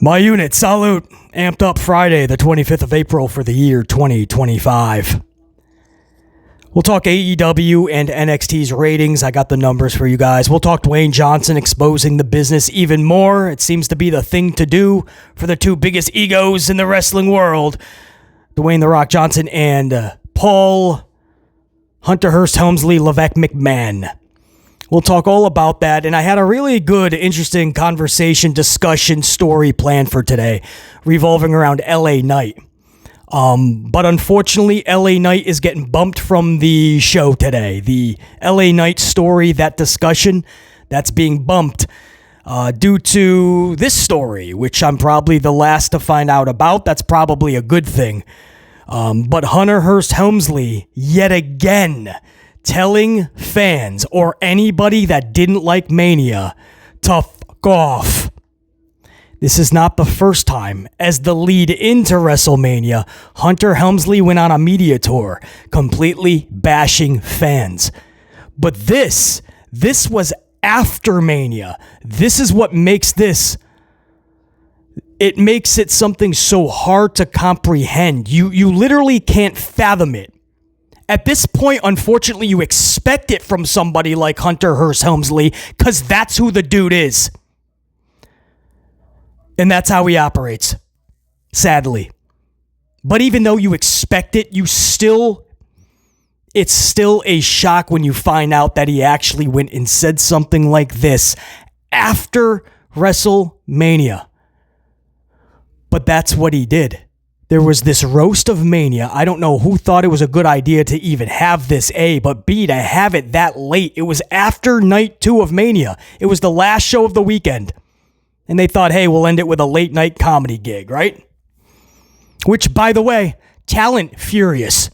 My unit, salute. Amped up Friday, the 25th of April for the year 2025. We'll talk AEW and NXT's ratings. I got the numbers for you guys. We'll talk Dwayne Johnson exposing the business even more. It seems to be the thing to do for the two biggest egos in the wrestling world, Dwayne "The Rock" Johnson and Paul Hunter Hearst Helmsley Levesque McMahon. We'll talk all about that, and I had a really good, interesting conversation, discussion, story planned for today, revolving around LA Knight. But unfortunately, LA Knight is getting bumped from the show today. The LA Knight story, that discussion, that's being bumped due to this story, which I'm probably the last to find out about. That's probably a good thing. But Hunter Hearst Helmsley, yet again, telling fans or anybody that didn't like Mania to fuck off. This is not the first time. As the lead into WrestleMania, Hunter Helmsley went on a media tour, completely bashing fans. But this was after Mania. This is what makes this. It makes it something so hard to comprehend. You literally can't fathom it. At this point, unfortunately, you expect it from somebody like Hunter Hearst Helmsley because that's who the dude is. And that's how he operates, sadly. But even though you expect it, it's still a shock when you find out that he actually went and said something like this after WrestleMania. But that's what he did. There was this roast of Mania. I don't know who thought it was a good idea to even have this, A, but B, to have it that late. It was after night 2 of Mania. It was the last show of the weekend. And they thought, hey, we'll end it with a late night comedy gig, right? Which, by the way, talent furious.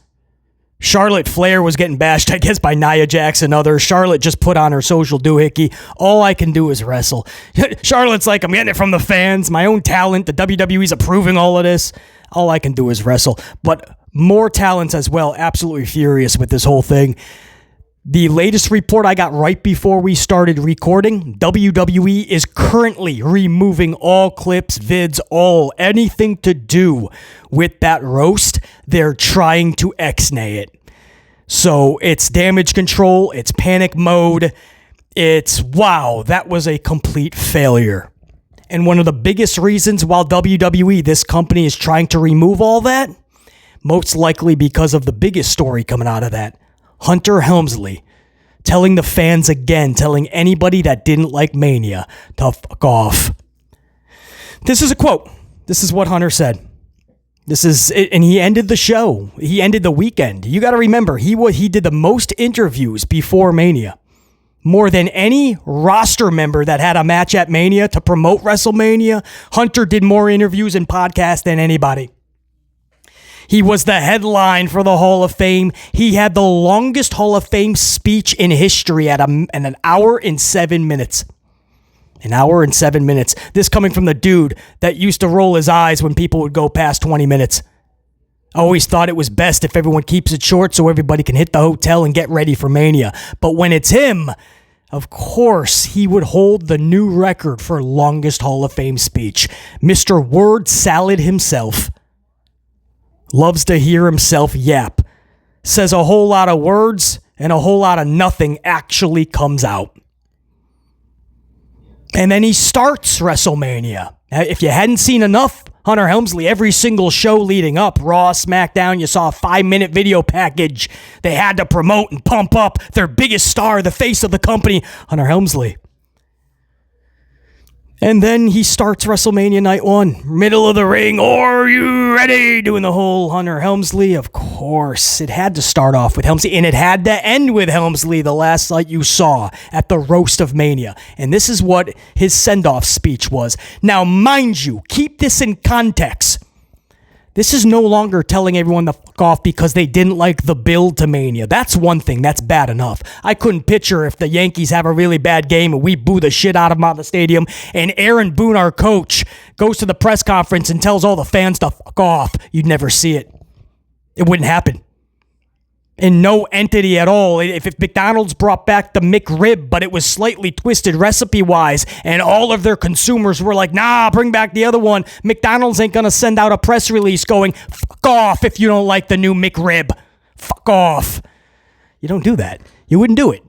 Charlotte Flair was getting bashed, I guess, by Nia Jax and others. Charlotte just put on her social doohickey. All I can do is wrestle. Charlotte's like, I'm getting it from the fans, my own talent. The WWE's approving all of this. All I can do is wrestle. But more talents as well, absolutely furious with this whole thing. The latest report I got right before we started recording, WWE is currently removing all clips, vids, anything to do with that roast. They're trying to X-nay it. So it's damage control, it's panic mode, wow, that was a complete failure. And one of the biggest reasons while WWE, this company, is trying to remove all that, most likely because of the biggest story coming out of that. Hunter Helmsley telling the fans again, telling anybody that didn't like Mania to fuck off. This is a quote. This is what Hunter said. This is it, and he ended the show. He ended the weekend. You got to remember, he did the most interviews before Mania. More than any roster member that had a match at Mania to promote WrestleMania, Hunter did more interviews and podcasts than anybody. He was the headline for the Hall of Fame. He had the longest Hall of Fame speech in history at an hour and 7 minutes. An hour and 7 minutes. This coming from the dude that used to roll his eyes when people would go past 20 minutes. I always thought it was best if everyone keeps it short so everybody can hit the hotel and get ready for Mania. But when it's him, of course, he would hold the new record for longest Hall of Fame speech. Mr. Word Salad himself. Loves to hear himself yap. Says a whole lot of words and a whole lot of nothing actually comes out. And then he starts WrestleMania. If you hadn't seen enough Hunter Helmsley, every single show leading up, Raw, SmackDown, you saw a 5-minute video package they had to promote and pump up their biggest star, the face of the company, Hunter Helmsley. And then he starts WrestleMania Night 1, middle of the ring. Are you ready? Doing the whole Hunter Helmsley. Of course, it had to start off with Helmsley, and it had to end with Helmsley, the last night you saw at the Roast of Mania. And this is what his send-off speech was. Now, mind you, keep this in context. This is no longer telling everyone to fuck off because they didn't like the build to Mania. That's one thing. That's bad enough. I couldn't picture if the Yankees have a really bad game and we boo the shit out of them out of the stadium and Aaron Boone, our coach, goes to the press conference and tells all the fans to fuck off. You'd never see it. It wouldn't happen. and no entity at all. If McDonald's brought back the McRib, but it was slightly twisted recipe-wise, and all of their consumers were like, nah, bring back the other one, McDonald's ain't going to send out a press release going, fuck off if you don't like the new McRib. Fuck off. You don't do that. You wouldn't do it.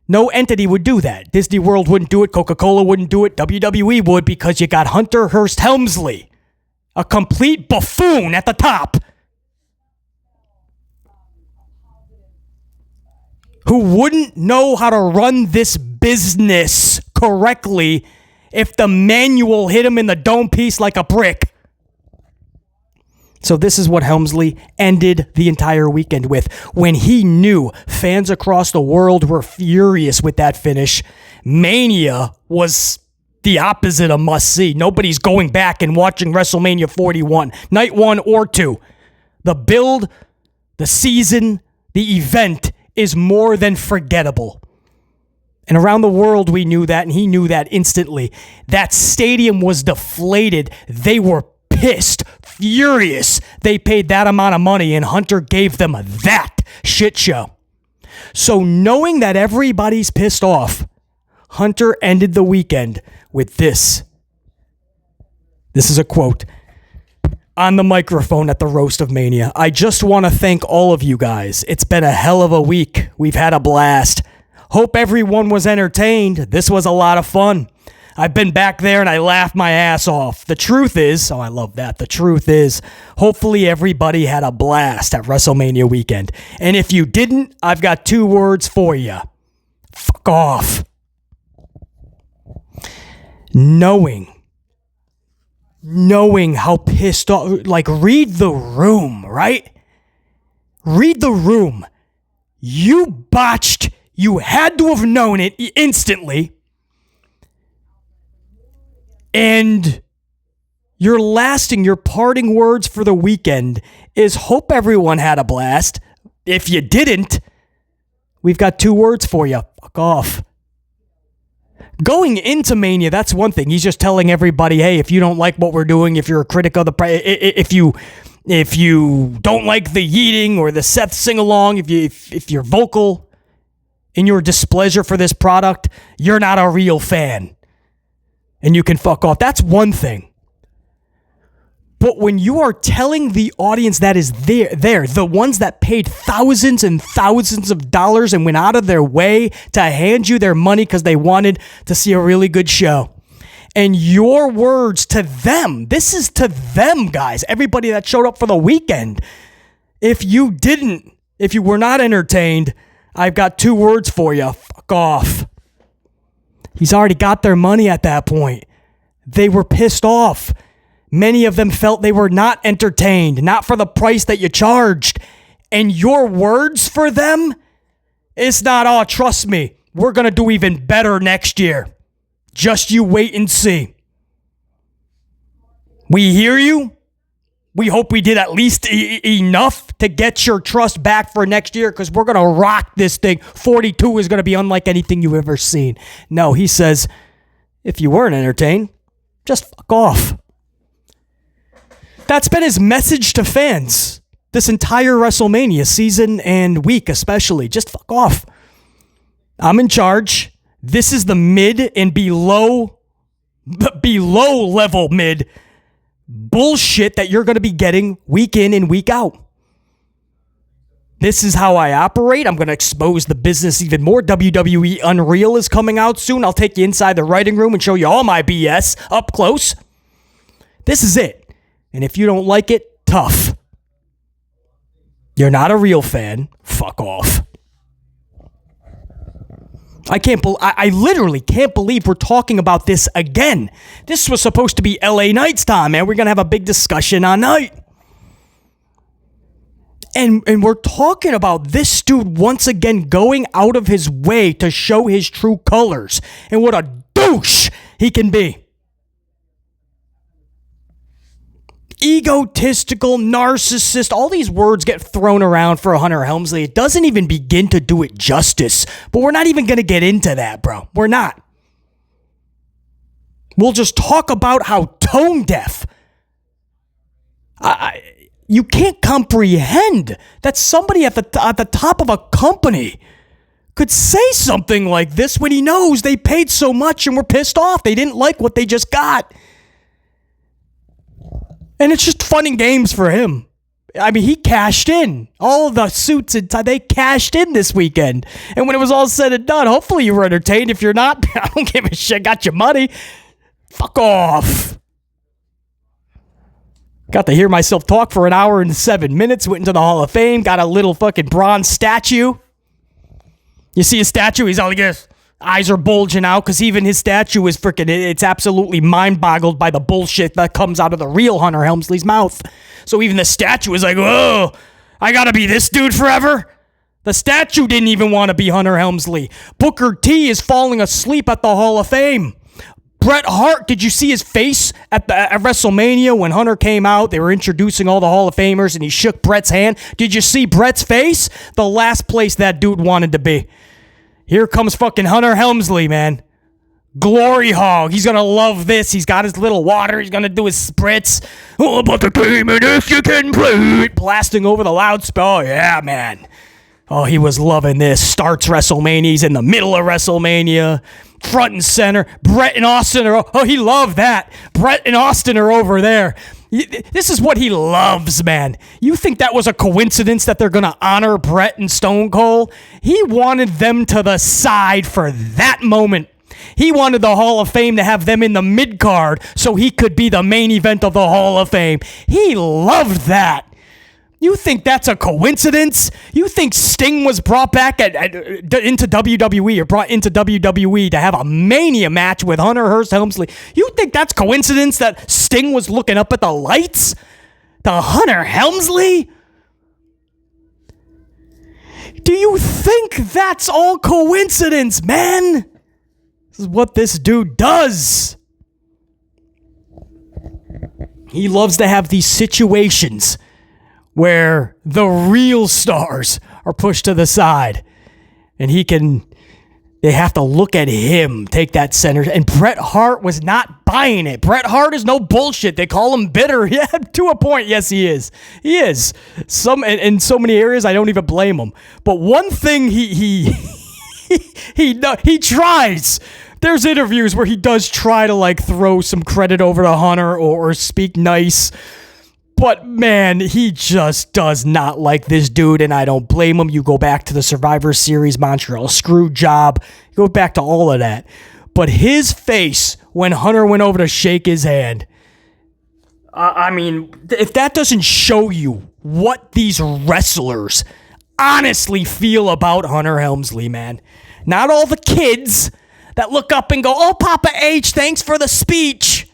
No entity would do that. Disney World wouldn't do it. Coca-Cola wouldn't do it. WWE would, because you got Hunter Hearst Helmsley, a complete buffoon at the top, who wouldn't know how to run this business correctly if the manual hit him in the dome piece like a brick. So this is what Helmsley ended the entire weekend with, when he knew fans across the world were furious with that finish. Mania was the opposite of must-see. Nobody's going back and watching WrestleMania 41, night 1 or 2. The build, the season, the event is more than forgettable. And around the world, we knew that, and he knew that instantly. That stadium was deflated. They were pissed, furious. They paid that amount of money, and Hunter gave them that shit show. So knowing that everybody's pissed off, Hunter ended the weekend with this. This is a quote on the microphone at the Roast of Mania. I just want to thank all of you guys. It's been a hell of a week. We've had a blast. Hope everyone was entertained. This was a lot of fun. I've been back there and I laughed my ass off. The truth is, I love that. The truth is, hopefully everybody had a blast at WrestleMania weekend. And if you didn't, I've got 2 words for you. Fuck off. Knowing how pissed off, like, read the room, right? Read the room. You botched. You had to have known it instantly. And your parting words for the weekend is hope everyone had a blast. If you didn't, we've got 2 words for you. Fuck off. Going into Mania, that's one thing. He's just telling everybody, hey, if you don't like what we're doing, if you're a critic of if you don't like the yeeting or the Seth sing-along, if you're vocal in your displeasure for this product, you're not a real fan. And you can fuck off. That's one thing. But when you are telling the audience that is there, the ones that paid thousands and thousands of dollars and went out of their way to hand you their money because they wanted to see a really good show, and your words to them, this is to them, guys, everybody that showed up for the weekend. If you were not entertained, I've got 2 words for you. Fuck off. He's already got their money at that point. They were pissed off. Many of them felt they were not entertained, not for the price that you charged. And your words for them, it's not, oh, trust me, we're going to do even better next year. Just you wait and see. We hear you. We hope we did at least enough to get your trust back for next year, because we're going to rock this thing. 42 is going to be unlike anything you've ever seen. No, he says, if you weren't entertained, just fuck off. That's been his message to fans this entire WrestleMania season and week especially. Just fuck off. I'm in charge. This is the mid and below level mid bullshit that you're going to be getting week in and week out. This is how I operate. I'm going to expose the business even more. WWE Unreal is coming out soon. I'll take you inside the writing room and show you all my BS up close. This is it. And if you don't like it, tough. You're not a real fan. Fuck off. I literally can't believe we're talking about this again. This was supposed to be LA Knight's time, man. We're going to have a big discussion on night. And we're talking about this dude once again going out of his way to show his true colors and what a douche he can be. Egotistical, narcissist, all these words get thrown around for Hunter Helmsley. It doesn't even begin to do it justice. But we're not even going to get into that, bro. We're not. We'll just talk about how tone deaf. You can't comprehend that somebody at the top of a company could say something like this when he knows they paid so much and were pissed off. They didn't like what they just got. And it's just fun and games for him. I mean, he cashed in. All of the suits and they cashed in this weekend. And when it was all said and done, hopefully you were entertained. If you're not, I don't give a shit. Got your money. Fuck off. Got to hear myself talk for an hour and 7 minutes. Went into the Hall of Fame. Got a little fucking bronze statue. You see his statue? He's all like this. Eyes are bulging out because even his statue is freaking, it's absolutely mind-boggled by the bullshit that comes out of the real Hunter Helmsley's mouth. So even the statue is like, oh, I gotta be this dude forever? The statue didn't even want to be Hunter Helmsley. Booker T is falling asleep at the Hall of Fame. Bret Hart, did you see his face at WrestleMania when Hunter came out? They were introducing all the Hall of Famers and he shook Bret's hand. Did you see Bret's face? The last place that dude wanted to be. Here comes fucking Hunter Helmsley, man. Glory hog. He's going to love this. He's got his little water. He's going to do his spritz. All about the game and if you can play it. Blasting over the loudspeaker. Oh, yeah, man. Oh, he was loving this. Starts WrestleMania. He's in the middle of WrestleMania. Front and center. Bret and Austin are... Oh, he loved that. Bret and Austin are over there. This is what he loves, man. You think that was a coincidence that they're going to honor Bret and Stone Cold? He wanted them to the side for that moment. He wanted the Hall of Fame to have them in the mid-card so he could be the main event of the Hall of Fame. He loved that. You think that's a coincidence? You think Sting was brought back into WWE or brought into WWE to have a Mania match with Hunter Hearst Helmsley? You think that's coincidence that Sting was looking up at the lights? The Hunter Helmsley? Do you think that's all coincidence, man? This is what this dude does. He loves to have these situations where the real stars are pushed to the side and they have to look at him take that center. And Bret Hart was not buying it. Bret Hart is no bullshit. They call him bitter. Yeah, to a point. Yes, he is. He is. In so many areas, I don't even blame him. But one thing he tries. There's interviews where he does try to like throw some credit over to Hunter or speak nice. But, man, he just does not like this dude, and I don't blame him. You go back to the Survivor Series Montreal screw job. You go back to all of that. But his face when Hunter went over to shake his hand, I mean, if that doesn't show you what these wrestlers honestly feel about Hunter Helmsley, man. Not all the kids that look up and go, oh, Papa H, thanks for the speech.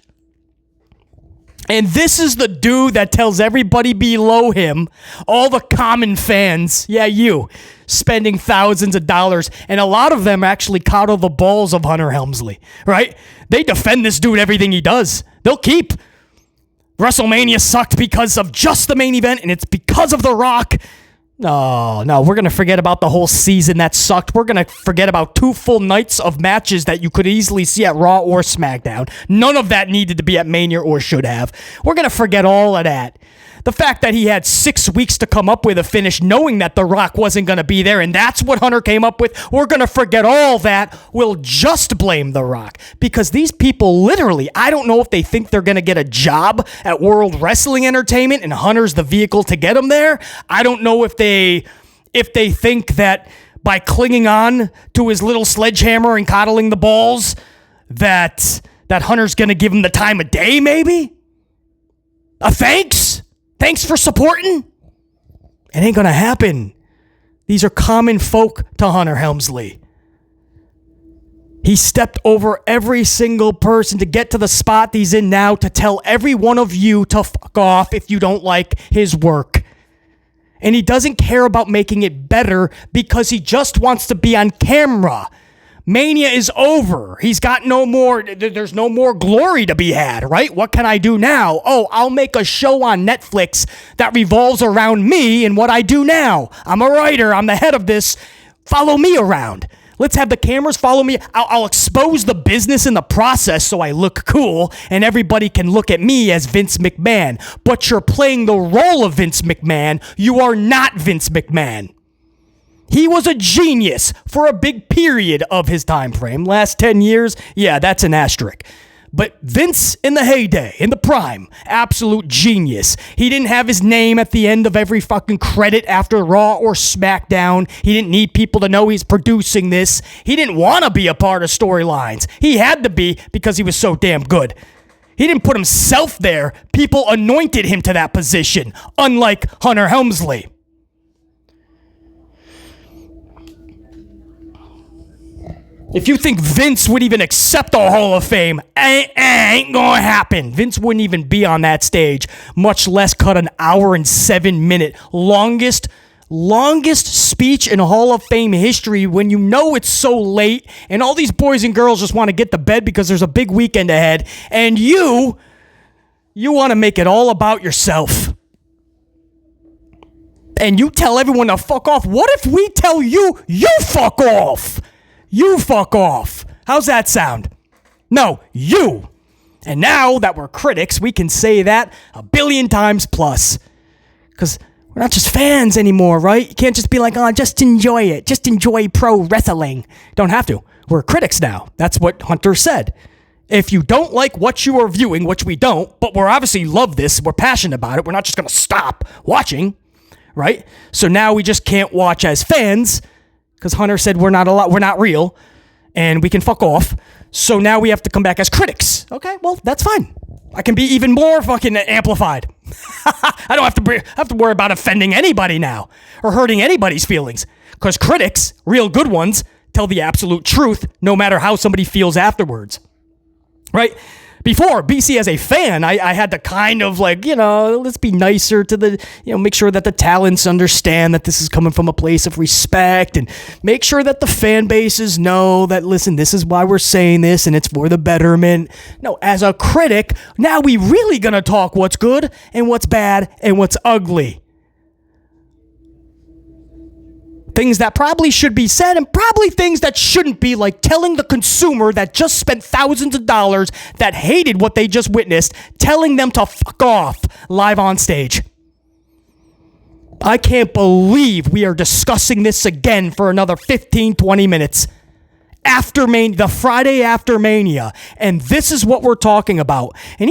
And this is the dude that tells everybody below him, all the common fans, yeah, you, spending thousands of dollars, and a lot of them actually coddle the balls of Hunter Helmsley, right? They defend this dude everything he does. They'll keep. WrestleMania sucked because of just the main event, and it's because of The Rock. No, we're going to forget about the whole season that sucked. We're going to forget about 2 full nights of matches that you could easily see at Raw or SmackDown. None of that needed to be at Mania or should have. We're going to forget all of that. The fact that he had 6 weeks to come up with a finish knowing that The Rock wasn't going to be there, and that's what Hunter came up with, we're going to forget all that. We'll just blame The Rock. Because these people literally, I don't know if they think they're going to get a job at World Wrestling Entertainment and Hunter's the vehicle to get them there. I don't know if they think that by clinging on to his little sledgehammer and coddling the balls that Hunter's going to give him the time of day, maybe? A thanks? Thanks for supporting? It ain't gonna happen. These are common folk to Hunter Helmsley. He stepped over every single person to get to the spot he's in now to tell every one of you to fuck off if you don't like his work. And he doesn't care about making it better because he just wants to be on camera. Mania is over. He's got no more, there's no more glory to be had, right? What can I do now? Oh, I'll make a show on Netflix that revolves around me and what I do now. I'm a writer. I'm the head of this. Follow me around. Let's have the cameras follow me. I'll expose the business in the process so I look cool and everybody can look at me as Vince McMahon. But you're playing the role of Vince McMahon. You are not Vince McMahon. He was a genius for a big period of his time frame. Last 10 years, yeah, that's an asterisk. But Vince in the heyday, in the prime, absolute genius. He didn't have his name at the end of every fucking credit after Raw or SmackDown. He didn't need people to know he's producing this. He didn't want to be a part of storylines. He had to be because he was so damn good. He didn't put himself there. People anointed him to that position, unlike Hunter Helmsley. If you think Vince would even accept a Hall of Fame, ain't gonna happen. Vince wouldn't even be on that stage, much less cut an hour and 7 minute longest speech in Hall of Fame history when you know it's so late and all these boys and girls just want to get to bed because there's a big weekend ahead and you want to make it all about yourself. And you tell everyone to fuck off. What if we tell you fuck off? You fuck off. How's that sound? No, you. And now that we're critics, we can say that a billion times plus. Because we're not just fans anymore, right? You can't just be like, oh, just enjoy it. Just enjoy pro wrestling. Don't have to. We're critics now. That's what Hunter said. If you don't like what you are viewing, which we don't, but we're obviously love this, we're passionate about it, we're not just going to stop watching, right? So now we just can't watch as fans because Hunter said we're not real, and we can fuck off. So now we have to come back as critics. Okay, well, that's fine. I can be even more fucking amplified. I don't have to worry about offending anybody now or hurting anybody's feelings. Because critics, real good ones, tell the absolute truth no matter how somebody feels afterwards. Right? Before, BC as a fan, I had to kind of like, let's be nicer to the, make sure that the talents understand that this is coming from a place of respect and make sure that the fan bases know that, listen, this is why we're saying this and it's for the betterment. No, as a critic, now we really gonna talk what's good and what's bad and what's ugly. Things that probably should be said and probably things that shouldn't be, like telling the consumer that just spent thousands of dollars that hated what they just witnessed, telling them to fuck off live on stage. I can't believe we are discussing this again for another 15, 20 minutes after Mania, the Friday after Mania. And this is what we're talking about. And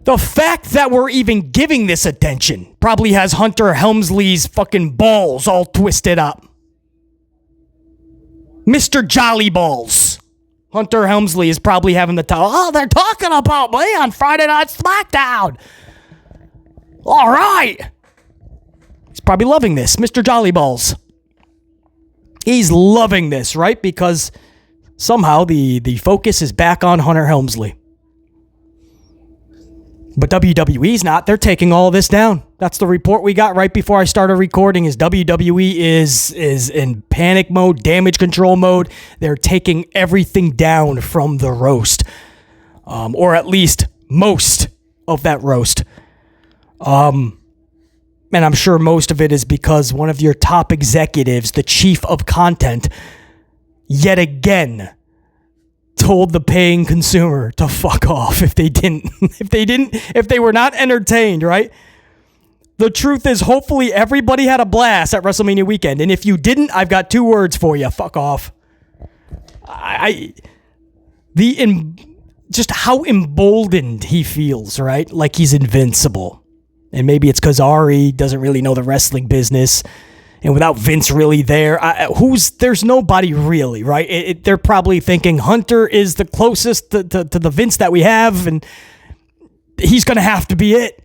the fact that we're even giving this attention probably has Hunter Helmsley's fucking balls all twisted up. Mr. Jolly Balls. Hunter Helmsley is probably having the time. Oh, they're talking about me on Friday Night SmackDown. All right. He's probably loving this. Mr. Jolly Balls. He's loving this, right? Because somehow the focus is back on Hunter Helmsley. But WWE's not. They're taking all of this down. That's the report we got right before I started recording is WWE is in panic mode, damage control mode. They're taking everything down from the roast. Or at least most of that roast. And I'm sure most of it is because one of your top executives, the Chief of Content, yet again told the paying consumer to fuck off if they were not entertained, right? The truth is, hopefully everybody had a blast at WrestleMania weekend. And if you didn't, I've got two words for you. Fuck off. Just how emboldened he feels, right? Like he's invincible. And maybe it's because Ari doesn't really know the wrestling business. And without Vince really there, there's nobody really, right? They're probably thinking Hunter is the closest to the Vince that we have, and he's going to have to be it.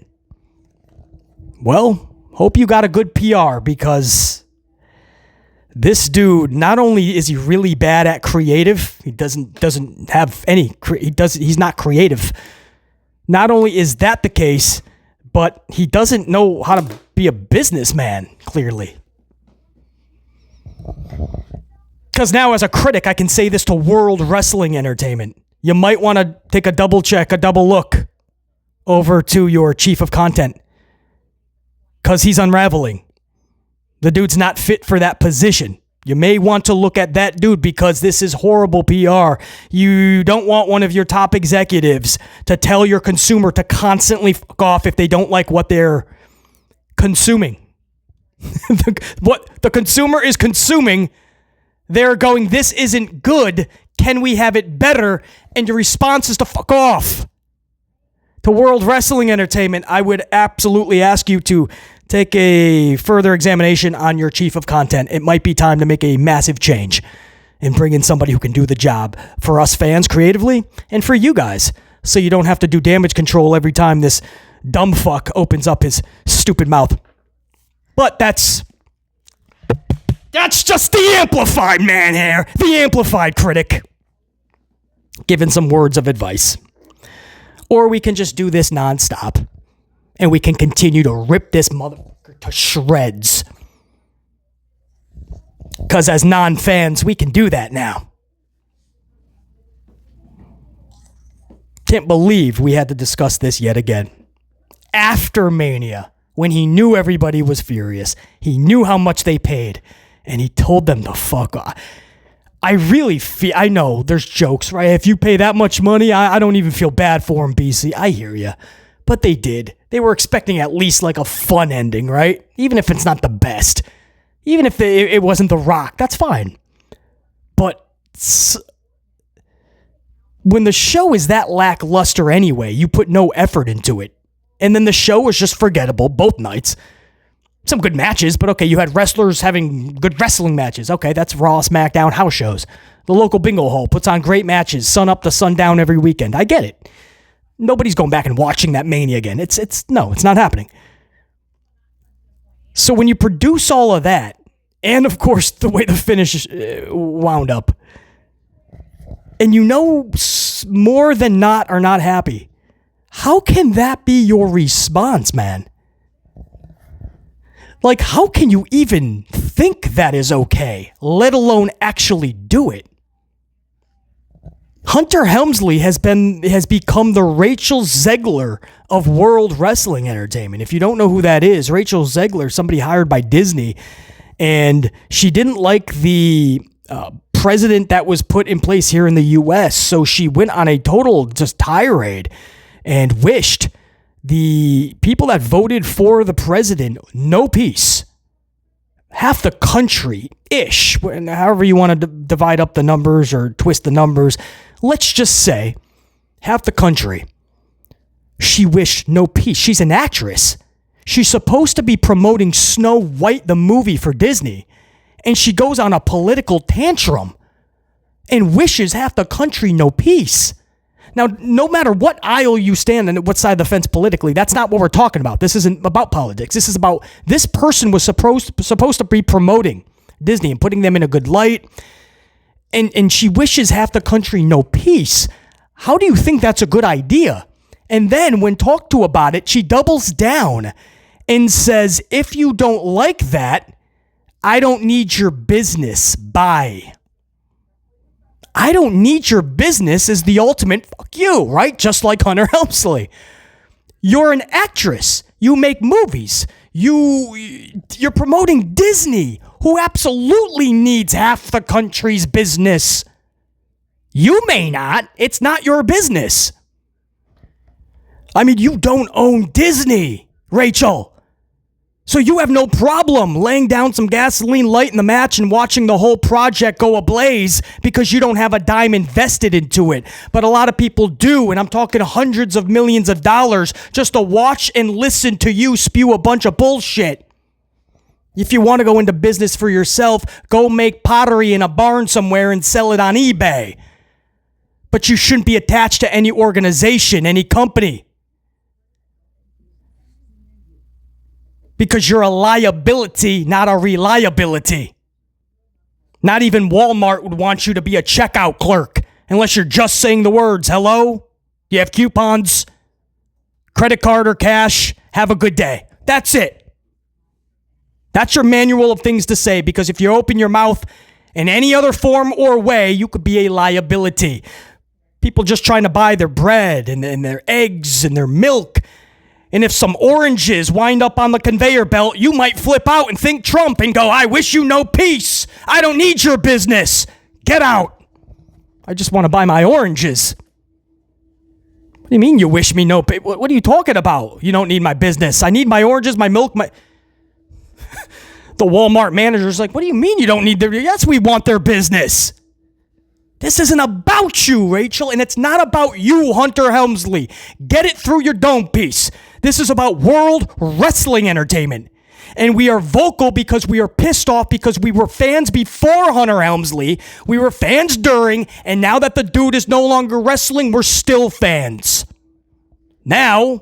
Well, hope you got a good PR, because this dude, not only is he really bad at creative, doesn't have any, he's not creative. Not only is that the case, but he doesn't know how to be a businessman, clearly. Because now as a critic, I can say this to World Wrestling Entertainment. You might want to take a double check, a double look over to your Chief of Content. Because he's unraveling. The dude's not fit for that position. You may want to look at that dude because this is horrible PR. You don't want one of your top executives to tell your consumer to constantly fuck off if they don't like what they're consuming. What the consumer is consuming, they're going, this isn't good. Can we have it better? And your response is to fuck off. To World Wrestling Entertainment, I would absolutely ask you to take a further examination on your chief of content. It might be time to make a massive change and bring in somebody who can do the job for us fans creatively and for you guys, so you don't have to do damage control every time this dumb fuck opens up his stupid mouth. But that's just the amplified man here, the amplified critic, giving some words of advice. Or we can just do this nonstop. And we can continue to rip this motherfucker to shreds. Because as non-fans, we can do that now. Can't believe we had to discuss this yet again. After Mania, when he knew everybody was furious, he knew how much they paid, and he told them to fuck off. I really feel, I know there's jokes, right? If you pay that much money, I don't even feel bad for him, BC. I hear you. But they did. They were expecting at least like a fun ending, right? Even if it's not the best. Even if it wasn't The Rock, that's fine. But when the show is that lackluster anyway, you put no effort into it. And then the show was just forgettable both nights. Some good matches, but okay, you had wrestlers having good wrestling matches. Okay, that's Raw, SmackDown, house shows. The local bingo hall puts on great matches, sun up to sundown every weekend. I get it. Nobody's going back and watching that Mania again. It's not happening. So when you produce all of that, and of course the way the finish wound up, and you know more than not are not happy, how can that be your response, man? Like, how can you even think that is okay, let alone actually do it? Hunter Helmsley has become the Rachel Zgler of World Wrestling Entertainment. If you don't know who that is, Rachel Zgler, somebody hired by Disney, and she didn't like the president that was put in place here in the U.S., so she went on a total just tirade and wished the people that voted for the president no peace. Half the country-ish, however you want to divide up the numbers or twist the numbers, let's just say half the country, she wished no peace. She's an actress. She's supposed to be promoting Snow White, the movie, for Disney, and she goes on a political tantrum and wishes half the country no peace. Now, no matter what aisle you stand on, what side of the fence politically, that's not what we're talking about. This isn't about politics. This is about this person was supposed to be promoting Disney and putting them in a good light, and she wishes half the country no peace. How do you think that's a good idea? And then when talked to about it, she doubles down and says, if you don't like that, I don't need your business. Bye. I don't need your business is the ultimate fuck you, right? Just like Hunter Helmsley. You're an actress. You make movies. You're promoting Disney, who absolutely needs half the country's business. You may not. It's not your business. I mean, you don't own Disney, Rachel. So you have no problem laying down some gasoline light in the match and watching the whole project go ablaze because you don't have a dime invested into it. But a lot of people do, and I'm talking hundreds of millions of dollars just to watch and listen to you spew a bunch of bullshit. If you want to go into business for yourself, go make pottery in a barn somewhere and sell it on eBay. But you shouldn't be attached to any organization, any company. Because you're a liability, not a reliability. Not even Walmart would want you to be a checkout clerk unless you're just saying the words, hello, you have coupons, credit card or cash, have a good day. That's it. That's your manual of things to say, because if you open your mouth in any other form or way, you could be a liability. People just trying to buy their bread and their eggs and their milk. And if some oranges wind up on the conveyor belt, you might flip out and think Trump and go, I wish you no peace. I don't need your business. Get out. I just want to buy my oranges. What do you mean you wish me no peace? What are you talking about? You don't need my business. I need my oranges, my milk, my... The Walmart manager's like, what do you mean you don't need their... Yes, we want their business. This isn't about you, Rachel, and it's not about you, Hunter Helmsley. Get it through your dome piece. This is about World Wrestling Entertainment. And we are vocal because we are pissed off because we were fans before Hunter Helmsley. We were fans during, and now that the dude is no longer wrestling, we're still fans. Now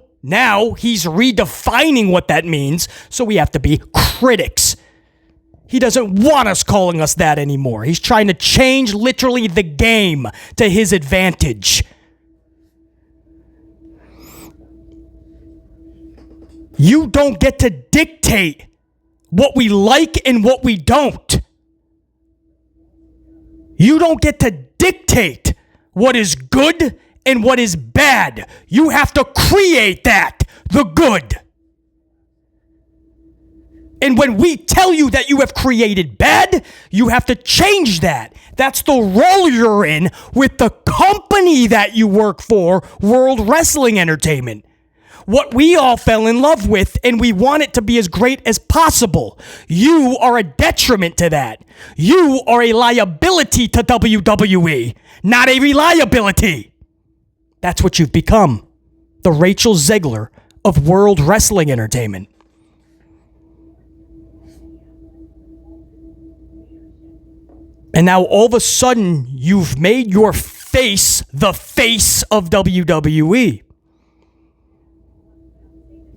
he's redefining what that means, so we have to be critics. He doesn't want us calling us that anymore. He's trying to change literally the game to his advantage. You don't get to dictate what we like and what we don't. You don't get to dictate what is good and what is bad. You have to create that, the good. And when we tell you that you have created bad, you have to change that. That's the role you're in with the company that you work for, World Wrestling Entertainment. What we all fell in love with, and we want it to be as great as possible. You are a detriment to that. You are a liability to WWE, not a reliability. That's what you've become. The Rachel Zgler of World Wrestling Entertainment. And now all of a sudden, you've made your face the face of WWE.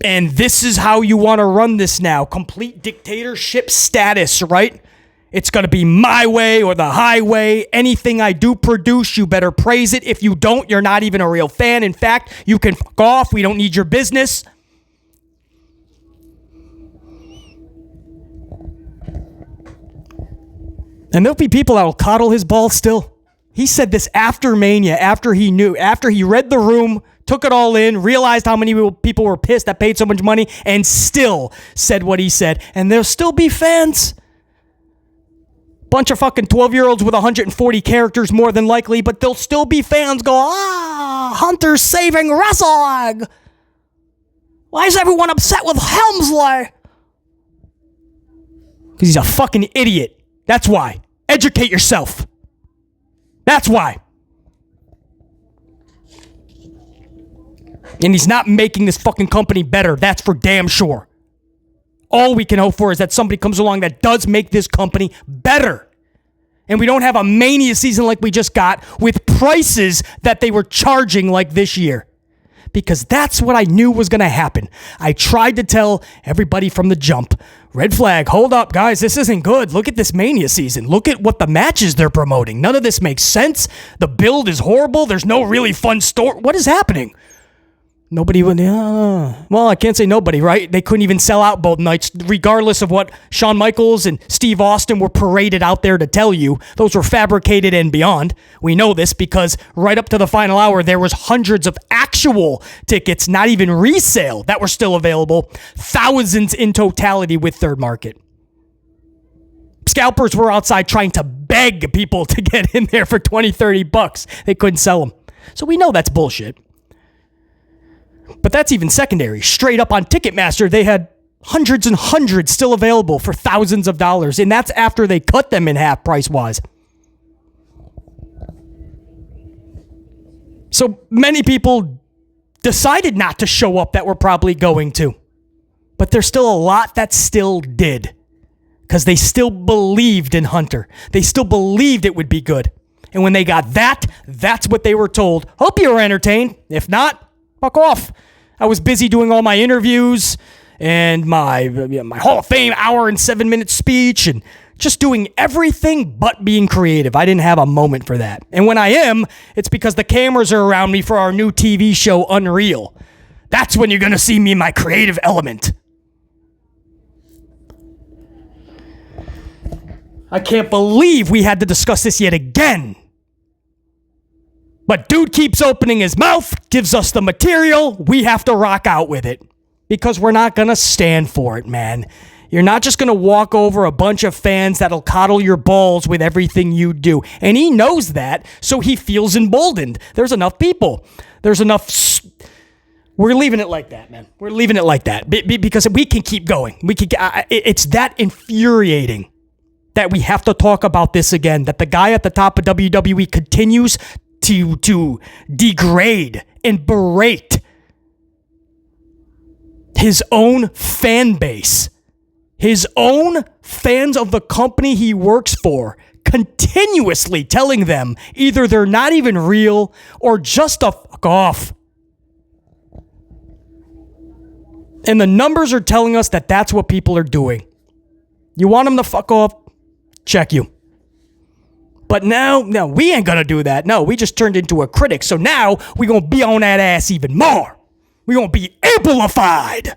And this is how you want to run this now. Complete dictatorship status, right? It's going to be my way or the highway. Anything I do produce, you better praise it. If you don't, you're not even a real fan. In fact, you can fuck off. We don't need your business. And there'll be people that'll coddle his balls still. He said this after Mania, after he read the room, took it all in, realized how many people were pissed that paid so much money, and still said what he said. And there'll still be fans. Bunch of fucking 12-year-olds with 140 characters more than likely, but there'll still be fans go, Hunter's saving wrestling. Why is everyone upset with Helmsley? Because he's a fucking idiot. That's why. Educate yourself. That's why. And he's not making this fucking company better. That's for damn sure. All we can hope for is that somebody comes along that does make this company better. And we don't have a Mania season like we just got with prices that they were charging like this year. Because that's what I knew was going to happen. I tried to tell everybody from the jump, red flag, hold up, guys, this isn't good. Look at this Mania season. Look at what the matches they're promoting. None of this makes sense. The build is horrible. There's no really fun story. What is happening? Nobody would, well, I can't say nobody, right? They couldn't even sell out both nights, regardless of what Shawn Michaels and Steve Austin were paraded out there to tell you. Those were fabricated and beyond. We know this because right up to the final hour, there was hundreds of actual tickets, not even resale, that were still available. Thousands in totality with third market. Scalpers were outside trying to beg people to get in there for $20-$30. They couldn't sell them. So we know that's bullshit. But that's even secondary. Straight up on Ticketmaster, they had hundreds and hundreds still available for thousands of dollars. And that's after they cut them in half price-wise. So many people decided not to show up that were probably going to. But there's still a lot that still did. Because they still believed in Hunter. They still believed it would be good. And when they got that, that's what they were told. Hope you were entertained. If not, fuck off. I was busy doing all my interviews and my Hall of Fame hour and 7-minute speech and just doing everything but being creative. I didn't have a moment for that. And when I am, it's because the cameras are around me for our new TV show, Unreal. That's when you're going to see me in my creative element. I can't believe we had to discuss this yet again. But dude keeps opening his mouth, gives us the material, we have to rock out with it. because we're not going to stand for it, man. You're not just going to walk over a bunch of fans that'll coddle your balls with everything you do. And he knows that, so he feels emboldened. There's enough people. There's enough... We're leaving it like that, man. We're leaving it like that because we can keep going. It's that infuriating that we have to talk about this again, that the guy at the top of WWE continues to degrade and berate his own fan base. His own fans of the company he works for, continuously telling them either they're not even real or just a fuck off. And the numbers are telling us that that's what people are doing. You want them to fuck off? Check you. But now, no, we ain't gonna do that. No, we just turned into a critic. So now we're gonna be on that ass even more. We're gonna be amplified.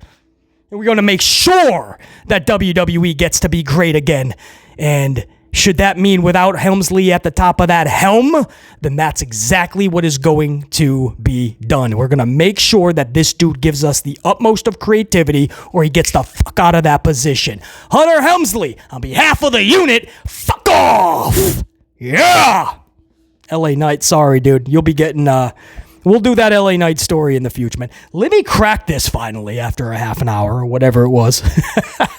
And we're going to make sure that WWE gets to be great again. And should that mean without Helmsley at the top of that helm, then that's exactly what is going to be done. We're going to make sure that this dude gives us the utmost of creativity or he gets the fuck out of that position. Hunter Helmsley, on behalf of the unit, fuck off! Yeah! LA Knight, sorry, dude. You'll be getting... We'll do that LA Knight story in the future, man. Let me crack this finally after a half an hour or whatever it was.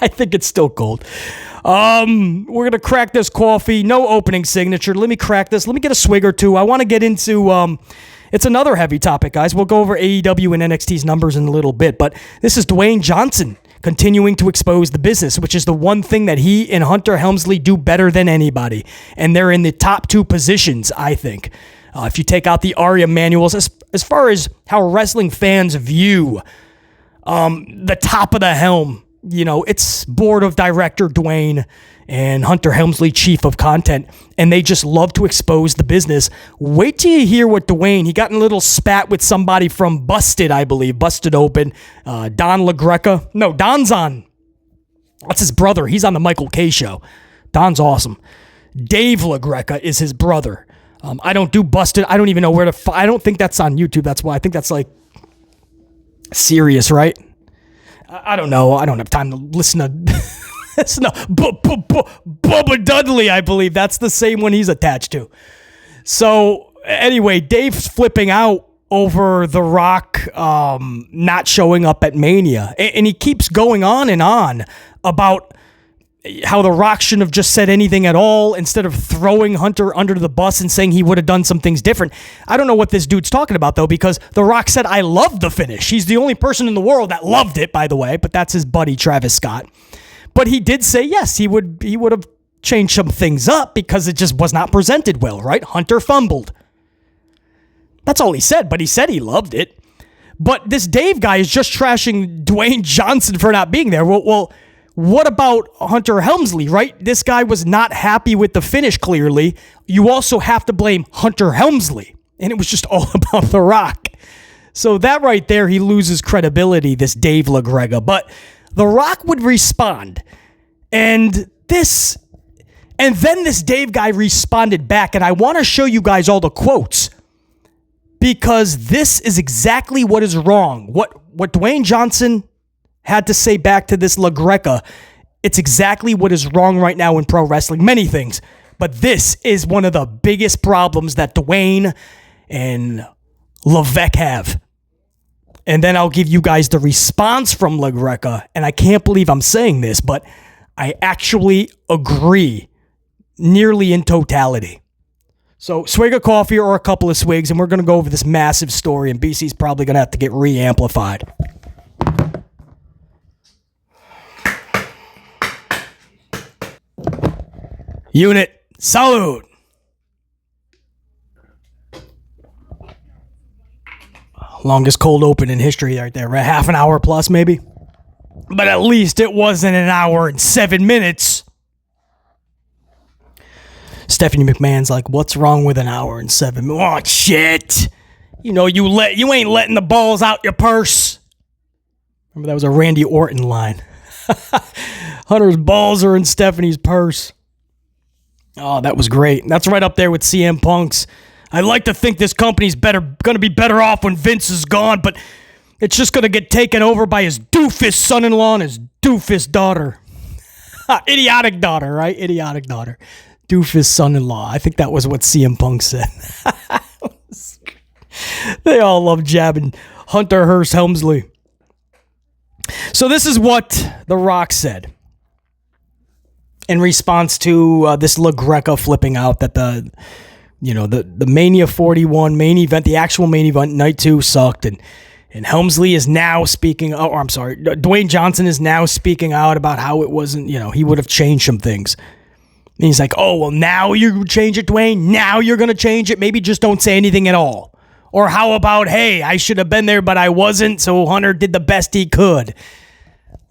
I think it's still cold. We're going to crack this coffee. No opening signature. Let me crack this. Let me get a swig or two. I want to get into... it's another heavy topic, guys. We'll go over AEW and NXT's numbers in a little bit, but this is Dwayne Johnson continuing to expose the business, which is the one thing that he and Hunter Helmsley do better than anybody. And they're in the top two positions, I think. If you take out the ARIA manuals, as far as how wrestling fans view the top of the helm, you know, it's board of director Dwayne and Hunter Helmsley, chief of content, and they just love to expose the business. Wait till you hear what Dwayne, he got in a little spat with somebody from Busted, I believe, Busted Open, Don LaGreca. No, Don's on, that's his brother. He's on the Michael K show. Don's awesome. Dave LaGreca is his brother. I don't do Busted. I don't even know where to I don't think that's on YouTube. That's why I think that's like serious, right? I don't know. I don't have time to listen to Bubba Dudley, I believe. That's the same one he's attached to. So anyway, Dave's flipping out over The Rock not showing up at Mania. And he keeps going on and on about how The Rock shouldn't have just said anything at all instead of throwing Hunter under the bus and saying he would have done some things different. I don't know what this dude's talking about, though, because The Rock said, I loved the finish. He's the only person in the world that loved it, by the way, but that's his buddy, Travis Scott. But he did say, yes, he would have changed some things up because it just was not presented well, right? Hunter fumbled. That's all he said, but he said he loved it. But this Dave guy is just trashing Dwayne Johnson for not being there. Well, what about Hunter Helmsley, right? This guy was not happy with the finish, clearly. You also have to blame Hunter Helmsley. And it was just all about The Rock. So that right there, he loses credibility, this Dave LaGreca. But The Rock would respond. And then this Dave guy responded back. And I want to show you guys all the quotes. Because this is exactly what is wrong. What Dwayne Johnson had to say back to this LaGreca, it's exactly what is wrong right now in pro wrestling. Many things. But this is one of the biggest problems that Dwayne and Levesque have. And then I'll give you guys the response from LaGreca. And I can't believe I'm saying this, but I actually agree nearly in totality. So swig of coffee or a couple of swigs, and we're going to go over this massive story, and BC's probably going to have to get re-amplified. Unit, salute. Longest cold open in history right there. Half an hour plus, maybe. But at least it wasn't an hour and 7 minutes. Stephanie McMahon's like, what's wrong with an hour and 7 minutes? Oh, shit. You know, you ain't letting the balls out your purse. Remember, that was a Randy Orton line. Hunter's balls are in Stephanie's purse. Oh, that was great. That's right up there with CM Punk's. I'd like to think this company's going to be better off when Vince is gone, but It's just going to get taken over by his doofus son-in-law and his doofus daughter. Idiotic daughter, right? Idiotic daughter. Doofus son-in-law. I think that was what CM Punk said. They all love jabbing Hunter Hearst Helmsley. So this is what The Rock said in response to this LaGreca flipping out that the Mania 41 main event, the actual main event, night 2 sucked, and Helmsley is now speaking. Oh, I'm sorry. Dwayne Johnson is now speaking out about how it wasn't. He would have changed some things. And he's like, oh well, now you change it, Dwayne. Now you're gonna change it. Maybe just don't say anything at all. Or how about, hey, I should have been there, but I wasn't, so Hunter did the best he could.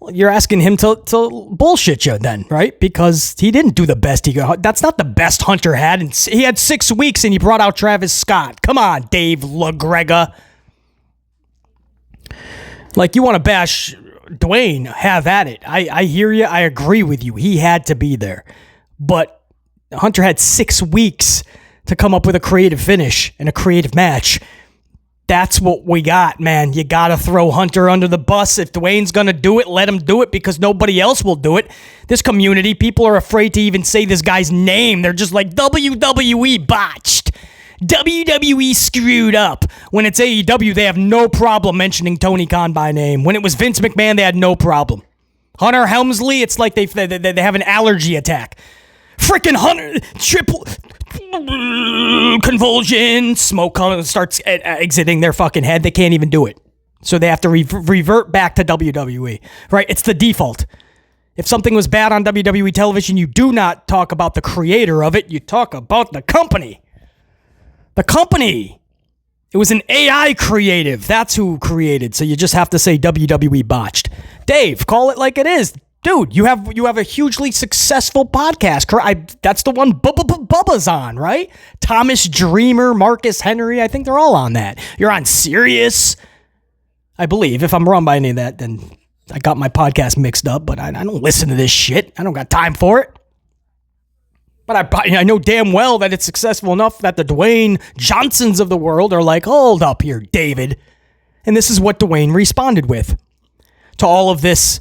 Well, you're asking him to bullshit you then, right? Because he didn't do the best he could. That's not the best Hunter had. And he had 6 weeks, and he brought out Travis Scott. Come on, Dave LaGreca. Like, you want to bash Dwayne, have at it. I hear you. I agree with you. He had to be there. But Hunter had 6 weeks to come up with a creative finish and a creative match. That's what we got, man. You got to throw Hunter under the bus. If Dwayne's going to do it, let him do it because nobody else will do it. This community, people are afraid to even say this guy's name. They're just like, WWE botched. WWE screwed up. When it's AEW, they have no problem mentioning Tony Khan by name. When it was Vince McMahon, they had no problem. Hunter Helmsley, it's like they have an allergy attack. Freaking Hunter, triple convulsion, smoke starts exiting their fucking head. They can't even do it. So they have to revert back to WWE, right? It's the default. If something was bad on WWE television, you do not talk about the creator of it. You talk about the company. The company. It was an AI creative. That's who created. So you just have to say WWE botched. Dave, call it like it is. Dude, you have a hugely successful podcast. That's the one Bubba's on, right? Thomas Dreamer, Marcus Henry. I think they're all on that. You're on Sirius, I believe. If I'm wrong by any of that, then I got my podcast mixed up. But I don't listen to this shit. I don't got time for it. But I know damn well that it's successful enough that the Dwayne Johnsons of the world are like, hold up here, David. And this is what Dwayne responded with to all of this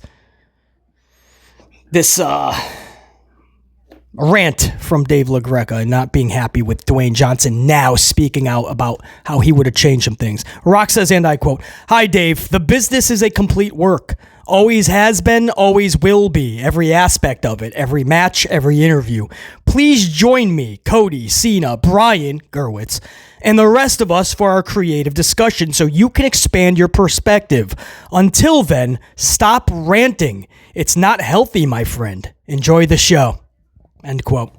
rant from Dave LaGreca and not being happy with Dwayne Johnson now speaking out about how he would have changed some things. Rock says, and I quote, "Hi, Dave. The business is a complete work. Always has been, always will be. Every aspect of it, every match, every interview. Please join me, Cody, Cena, Brian, Gerwitz, and the rest of us for our creative discussion so you can expand your perspective. Until then, stop ranting. It's not healthy, my friend. Enjoy the show." End quote.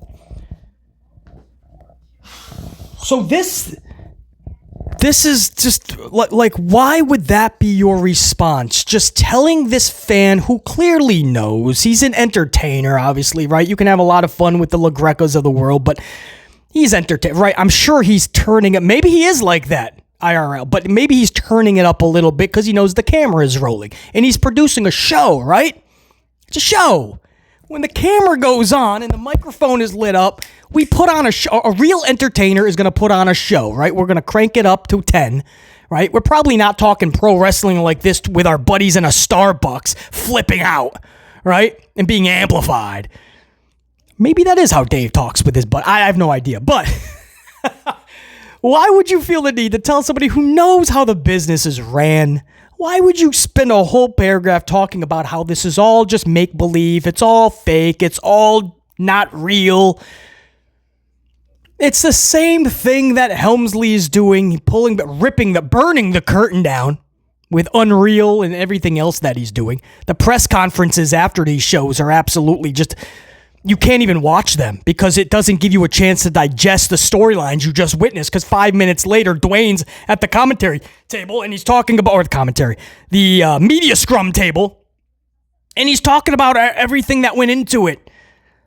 So this is just like, why would that be your response? Just telling this fan who clearly knows he's an entertainer, obviously, right? You can have a lot of fun with the LaGrecas of the world, but he's entertaining, right? I'm sure he's turning it. Maybe he is like that IRL, but maybe he's turning it up a little bit because he knows the camera is rolling and he's producing a show, right? It's a show. When the camera goes on and the microphone is lit up, we put on a show. A real entertainer is going to put on a show, right? We're going to crank it up to 10, right? We're probably not talking pro wrestling like this with our buddies in a Starbucks flipping out, right? And being amplified. Maybe that is how Dave talks with his butt. I have no idea. But why would you feel the need to tell somebody who knows how the business is ran? Why would you spend a whole paragraph talking about how this is all just make-believe, it's all fake, it's all not real? It's the same thing that Helmsley is doing, burning the curtain down with Unreal and everything else that he's doing. The press conferences after these shows are absolutely just... You can't even watch them because it doesn't give you a chance to digest the storylines you just witnessed, because 5 minutes later, Dwayne's at the commentary table and he's talking about, or the media scrum table, and he's talking about everything that went into it.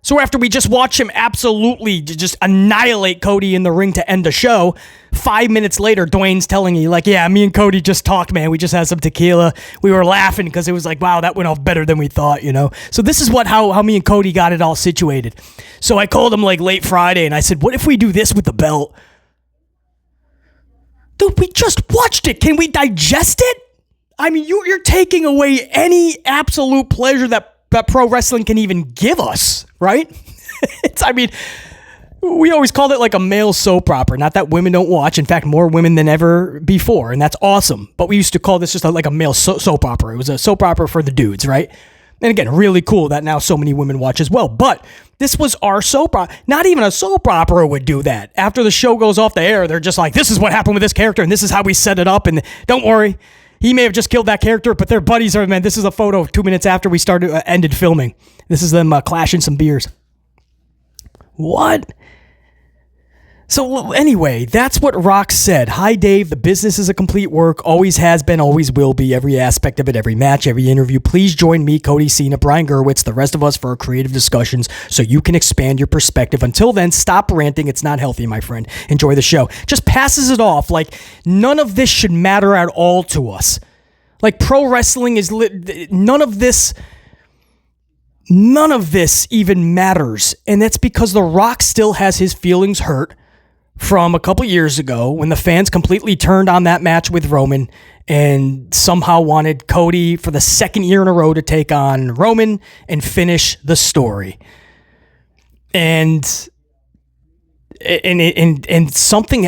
So after we just watch him absolutely just annihilate Cody in the ring to end the show, 5 minutes later, Dwayne's telling you, like, yeah, me and Cody just talked, man. We just had some tequila. We were laughing because it was like, wow, that went off better than we thought, you know? So this is how me and Cody got it all situated. So I called him like late Friday and I said, what if we do this with the belt? Dude, we just watched it. Can we digest it? I mean, you're taking away any absolute pleasure that pro wrestling can even give us, right? We always called it like a male soap opera. Not that women don't watch. In fact, more women than ever before, and that's awesome. But we used to call this just like a male soap opera. It was a soap opera for the dudes, right? And again, really cool that now so many women watch as well. But this was our soap opera. Not even a soap opera would do that. After the show goes off the air, they're just like, this is what happened with this character, and this is how we set it up, and don't worry, he may have just killed that character, but their buddies are, man, this is a photo 2 minutes after we ended filming. This is them clashing some beers. What? So anyway, that's what Rock said. Hi, Dave. The business is a complete work. Always has been, always will be. Every aspect of it, every match, every interview. Please join me, Cody Cena, Brian Gerwitz, the rest of us for our creative discussions so you can expand your perspective. Until then, stop ranting. It's not healthy, my friend. Enjoy the show. Just passes it off like none of this should matter at all to us. Like pro wrestling is none of this even matters. And that's because The Rock still has his feelings hurt from a couple years ago when the fans completely turned on that match with Roman and somehow wanted Cody for the second year in a row to take on Roman and finish the story. And something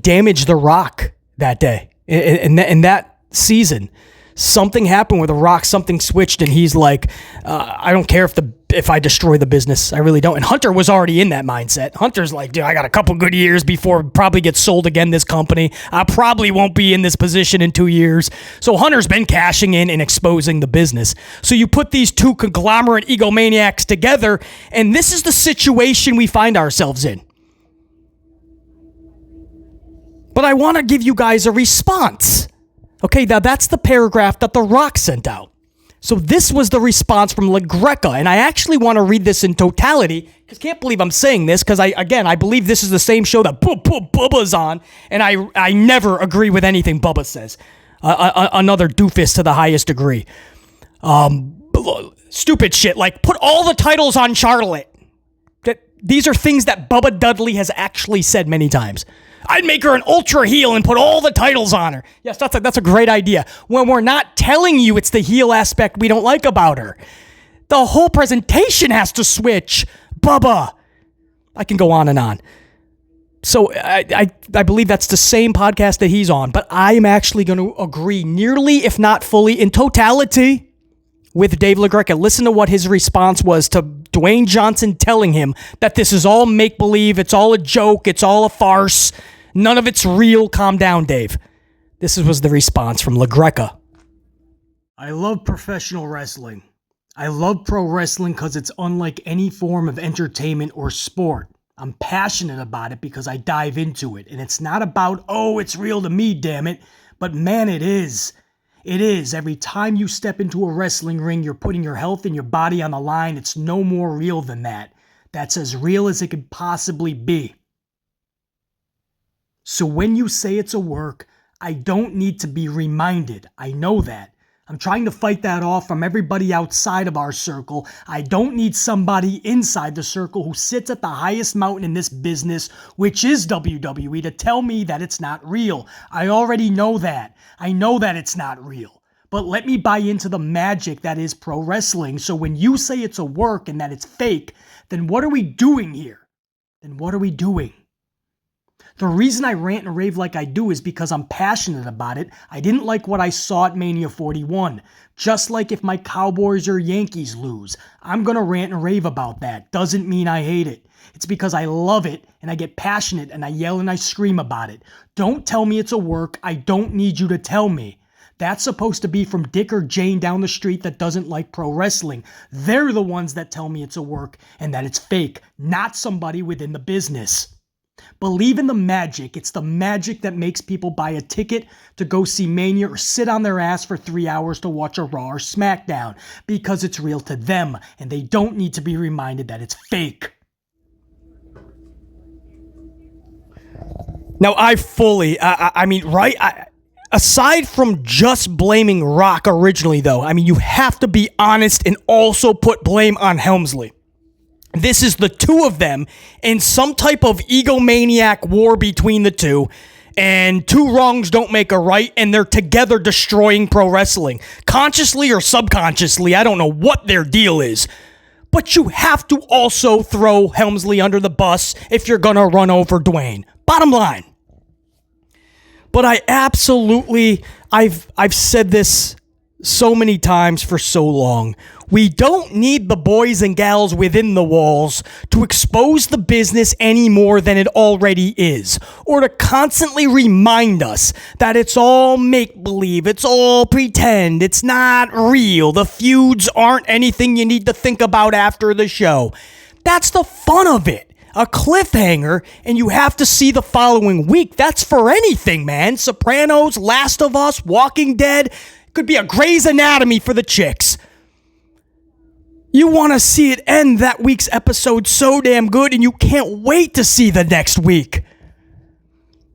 damaged The Rock that day. In that season, something happened with The Rock, something switched, and he's like, I don't care if I destroy the business. I really don't. And Hunter was already in that mindset. Hunter's like, dude, I got a couple good years before probably gets sold again, this company. I probably won't be in this position in 2 years. So Hunter's been cashing in and exposing the business. So you put these two conglomerate egomaniacs together, and this is the situation we find ourselves in. But I want to give you guys a response. Okay, now that's the paragraph that The Rock sent out. So this was the response from LaGreca, and I actually want to read this in totality, because I can't believe I'm saying this, because I believe this is the same show that Bubba's on, and I never agree with anything Bubba says. Another doofus to the highest degree. Stupid shit, like put all the titles on Charlotte. These are things that Bubba Dudley has actually said many times. I'd make her an ultra heel and put all the titles on her. Yes, that's a great idea. When we're not telling you it's the heel aspect we don't like about her. The whole presentation has to switch. Bubba. I can go on and on. So I believe that's the same podcast that he's on, but I am actually going to agree nearly, if not fully, in totality with Dave LaGreca. Listen to what his response was to Dwayne Johnson telling him that this is all make-believe, it's all a joke, it's all a farce. None of it's real. Calm down, Dave. This was the response from LaGreca. I love professional wrestling. I love pro wrestling because it's unlike any form of entertainment or sport. I'm passionate about it because I dive into it. And it's not about, oh, it's real to me, damn it. But man, it is. It is. Every time you step into a wrestling ring, you're putting your health and your body on the line. It's no more real than that. That's as real as it could possibly be. So when you say it's a work, I don't need to be reminded. I know that. I'm trying to fight that off from everybody outside of our circle. I don't need somebody inside the circle who sits at the highest mountain in this business, which is WWE, to tell me that it's not real. I already know that. I know that it's not real. But let me buy into the magic that is pro wrestling. So when you say it's a work and that it's fake, then what are we doing here? Then what are we doing? The reason I rant and rave like I do is because I'm passionate about it. I didn't like what I saw at Mania 41. Just like if my Cowboys or Yankees lose, I'm going to rant and rave about that. Doesn't mean I hate it. It's because I love it and I get passionate and I yell and I scream about it. Don't tell me it's a work. I don't need you to tell me. That's supposed to be from Dick or Jane down the street that doesn't like pro wrestling. They're the ones that tell me it's a work and that it's fake, not somebody within the business. Believe in the magic. It's the magic that makes people buy a ticket to go see Mania or sit on their ass for 3 hours to watch a Raw or SmackDown because it's real to them and they don't need to be reminded that it's fake. Now, aside from just blaming Rock originally, though, you have to be honest and also put blame on Helmsley. This is the two of them in some type of egomaniac war between the two. And two wrongs don't make a right, and they're together destroying pro wrestling. Consciously or subconsciously, I don't know what their deal is. But you have to also throw Helmsley under the bus if you're going to run over Dwayne. Bottom line. But I absolutely, I've said this so many times for so long. We don't need the boys and gals within the walls to expose the business any more than it already is, or to constantly remind us that it's all make-believe, it's all pretend, it's not real, the feuds aren't anything you need to think about after the show. That's the fun of it. A cliffhanger, and you have to see the following week. That's for anything, man. Sopranos, Last of Us, Walking Dead. Could be a Grey's Anatomy for the chicks. You want to see it end that week's episode so damn good, and you can't wait to see the next week.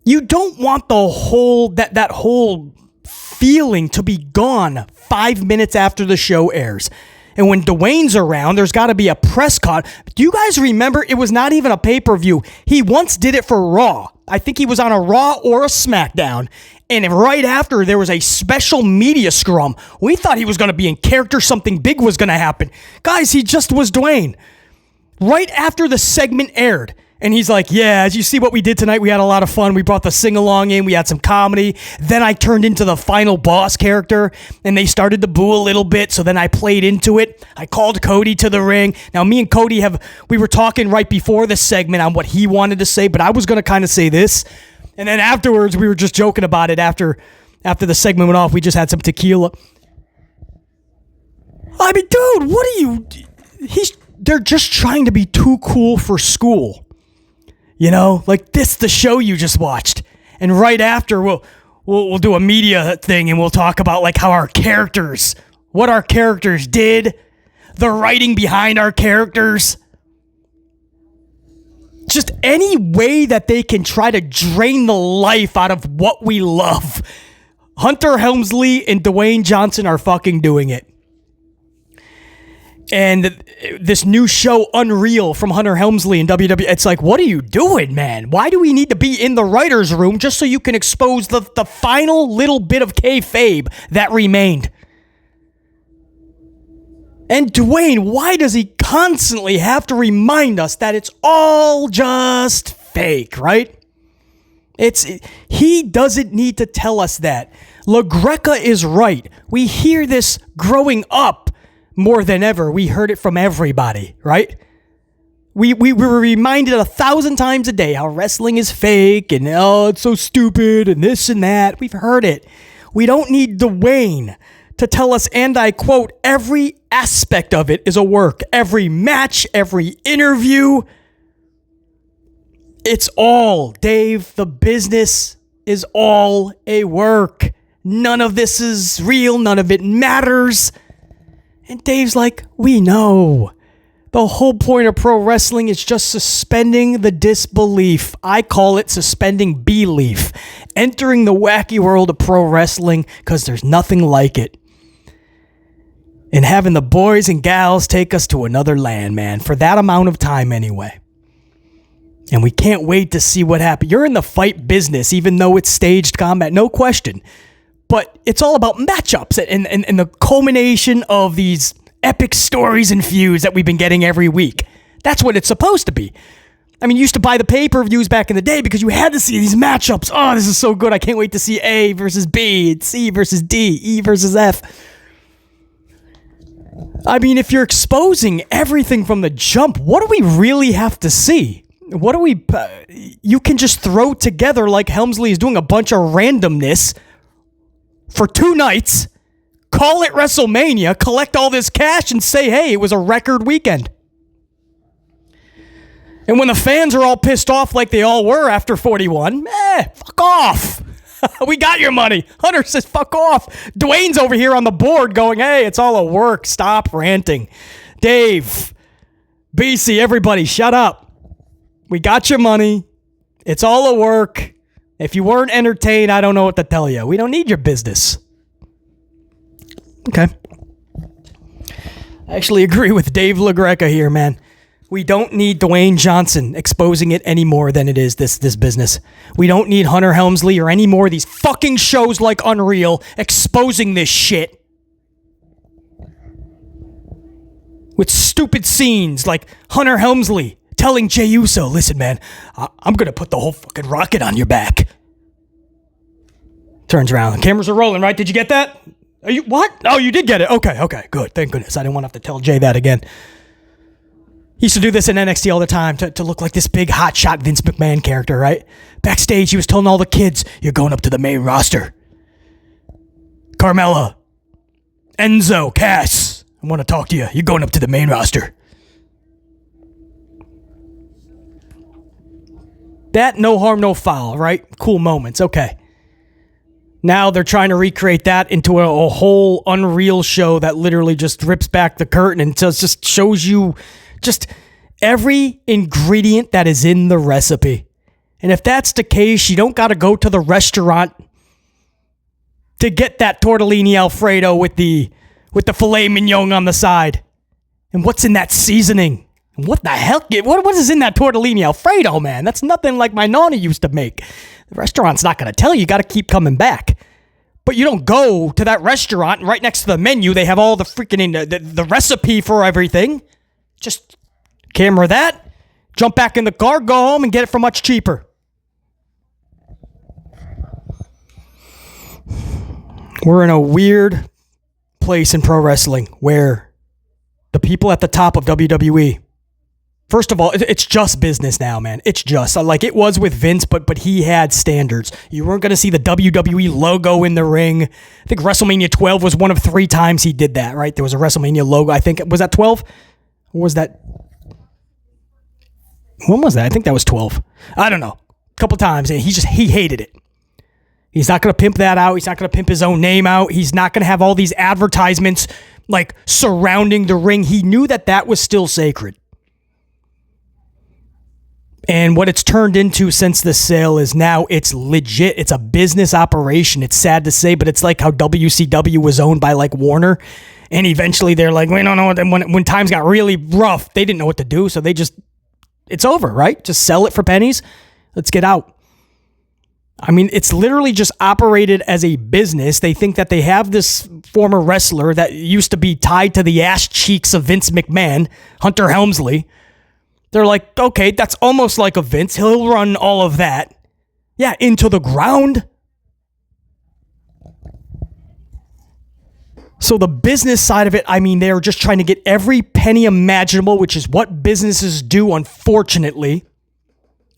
You don't want the whole, that whole feeling to be gone 5 minutes after the show airs. And when Dwayne's around, there's got to be a press con. Do you guys remember? It was not even a pay-per-view. He once did it for Raw. I think he was on a Raw or a SmackDown. And right after, there was a special media scrum. We thought he was going to be in character. Something big was going to happen. Guys, he just was Dwayne. Right after the segment aired. And he's like, yeah, as you see what we did tonight, we had a lot of fun. We brought the sing-along in. We had some comedy. Then I turned into the final boss character, and they started to boo a little bit, so then I played into it. I called Cody to the ring. Now, me and Cody we were talking right before this segment on what he wanted to say, but I was going to kind of say this. And then afterwards, we were just joking about it after the segment went off. We just had some tequila. I mean, dude, what are you... They're just trying to be too cool for school. You know, like this, the show you just watched. And right after, we'll do a media thing and we'll talk about like how what our characters did, the writing behind our characters. Just any way that they can try to drain the life out of what we love. Hunter Helmsley and Dwayne Johnson are fucking doing it. And this new show, Unreal, from Hunter Helmsley and WWE, it's like, what are you doing, man? Why do we need to be in the writer's room just so you can expose the final little bit of kayfabe that remained? And Dwayne, why does he constantly have to remind us that it's all just fake, right? He doesn't need to tell us that. LaGreca is right. We hear this growing up. More than ever, we heard it from everybody, right? We were reminded 1,000 times a day how wrestling is fake and, oh, it's so stupid and this and that. We've heard it. We don't need Dwayne to tell us, and I quote, every aspect of it is a work. Every match, every interview. It's all, Dave, the business is all a work. None of this is real. None of it matters. And Dave's like, we know. The whole point of pro wrestling is just suspending the disbelief. I call it suspending belief. Entering the wacky world of pro wrestling because there's nothing like it. And having the boys and gals take us to another land, man. For that amount of time anyway. And we can't wait to see what happens. You're in the fight business, even though it's staged combat, no question. But it's all about matchups and the culmination of these epic stories and feuds that we've been getting every week. That's what it's supposed to be. I mean, you used to buy the pay-per-views back in the day because you had to see these matchups. Oh, this is so good. I can't wait to see A versus B, C versus D, E versus F. I mean, if you're exposing everything from the jump, what do we really have to see? What do we... you can just throw together, like Helmsley is doing, a bunch of randomness for 2 nights, call it WrestleMania, collect all this cash, and say, hey, it was a record weekend. And when the fans are all pissed off like they all were after 41, fuck off. We got your money. Hunter says, fuck off. Dwayne's over here on the board going, hey, it's all a work. Stop ranting. Dave, BC, everybody, shut up. We got your money. It's all a work. If you weren't entertained, I don't know what to tell you. We don't need your business. Okay. I actually agree with Dave LaGreca here, man. We don't need Dwayne Johnson exposing it any more than it is this business. We don't need Hunter Helmsley or any more of these fucking shows like Unreal exposing this shit. With stupid scenes like Hunter Helmsley telling Jey Uso, listen, man, I'm going to put the whole fucking rocket on your back. Turns around. The cameras are rolling, right? Did you get that? Are you what? Oh, you did get it. Okay, good. Thank goodness. I didn't want to have to tell Jay that again. He used to do this in NXT all the time to look like this big hotshot Vince McMahon character, right? Backstage, he was telling all the kids, you're going up to the main roster. Carmella, Enzo, Cass, I want to talk to you. You're going up to the main roster. That no harm, no foul, right? Cool moments, okay. Now they're trying to recreate that into a whole Unreal show that literally just rips back the curtain and just shows you just every ingredient that is in the recipe. And if that's the case, you don't got to go to the restaurant to get that tortellini Alfredo with the filet mignon on the side. And what's in that seasoning? What the hell? What is in that tortellini Alfredo, man? That's nothing like my nonna used to make. The restaurant's not going to tell you. You got to keep coming back. But you don't go to that restaurant and right next to the menu, they have all the freaking the recipe for everything. Just camera that, jump back in the car, go home, and get it for much cheaper. We're in a weird place in pro wrestling where the people at the top of WWE, first of all, it's just business now, man. It's just like it was with Vince, but he had standards. You weren't going to see the WWE logo in the ring. I think WrestleMania 12 was one of 3 times he did that, right? There was a WrestleMania logo. I think, was that 12? Or was that? When was that? I think that was 12. I don't know. A couple times, and he hated it. He's not going to pimp that out. He's not going to pimp his own name out. He's not going to have all these advertisements like surrounding the ring. He knew that was still sacred. And what it's turned into since the sale is now it's legit. It's a business operation. It's sad to say, but it's like how WCW was owned by like Warner. And eventually they're like, we don't know. When times got really rough, they didn't know what to do. So it's over, right? Just sell it for pennies. Let's get out. I mean, it's literally just operated as a business. They think that they have this former wrestler that used to be tied to the ass cheeks of Vince McMahon, Hunter Helmsley. They're like, okay, that's almost like a Vince. He'll run all of that. Yeah, into the ground. So the business side of it, I mean, they're just trying to get every penny imaginable, which is what businesses do, unfortunately.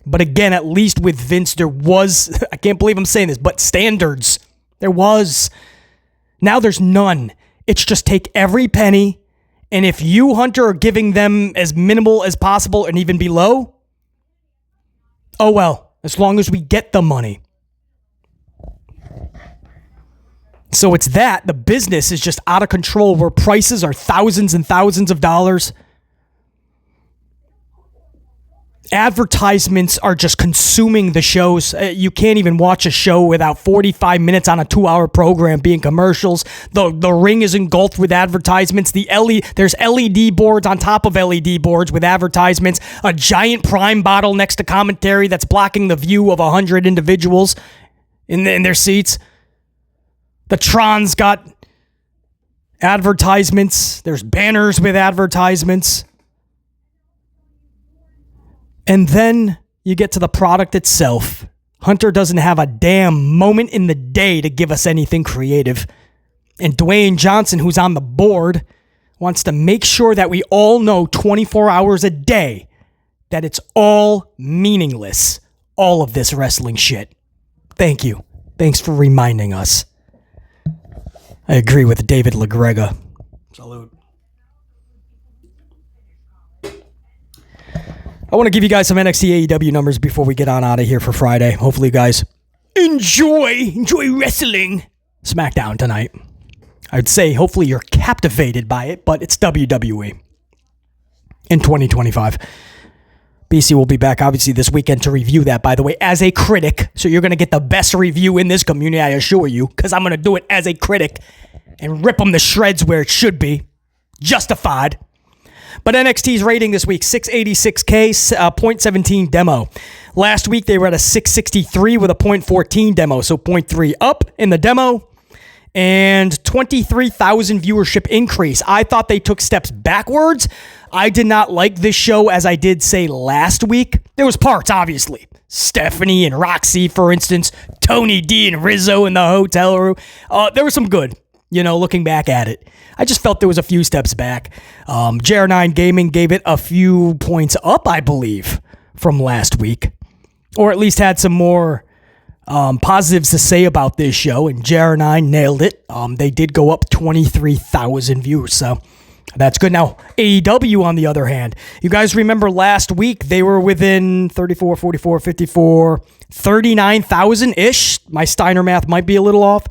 But again, at least with Vince, there was, I can't believe I'm saying this, but standards. There was. Now there's none. It's just take every penny, and if you, Hunter, are giving them as minimal as possible and even below, oh well, as long as we get the money. So it's that. The business is just out of control where prices are thousands and thousands of dollars. Advertisements are just consuming the shows. You can't even watch a show without 45 minutes on a 2-hour program being commercials. The ring is engulfed with advertisements. There's LED boards on top of LED boards with advertisements. A giant Prime bottle next to commentary that's blocking the view of 100 individuals in their seats. The Tron's got advertisements. There's banners with advertisements. And then you get to the product itself. Hunter doesn't have a damn moment in the day to give us anything creative. And Dwayne Johnson, who's on the board, wants to make sure that we all know 24 hours a day that it's all meaningless. All of this wrestling shit. Thank you. Thanks for reminding us. I agree with David LaGrega. Salute. I want to give you guys some NXT AEW numbers before we get on out of here for Friday. Hopefully you guys enjoy wrestling. SmackDown tonight. I'd say hopefully you're captivated by it, but it's WWE in 2025. BC will be back obviously this weekend to review that, by the way, as a critic. So you're going to get the best review in this community, I assure you, because I'm going to do it as a critic and rip them to shreds where it should be. Justified. But NXT's rating this week, 686K, 0.17 demo. Last week, they were at a 663 with a 0.14 demo, so 0.3 up in the demo. And 23,000 viewership increase. I thought they took steps backwards. I did not like this show, as I did say last week. There was parts, obviously. Stephanie and Roxy, for instance. Tony D and Rizzo in the hotel room. There was some good, looking back at it. I just felt there was a few steps back. JR9 Gaming gave it a few points up, I believe, from last week. Or at least had some more positives to say about this show, and JR9 nailed it. They did go up 23,000 viewers, so that's good. Now, AEW, on the other hand, you guys remember last week, they were within 34, 44, 54, 39,000-ish. My Steiner math might be a little off,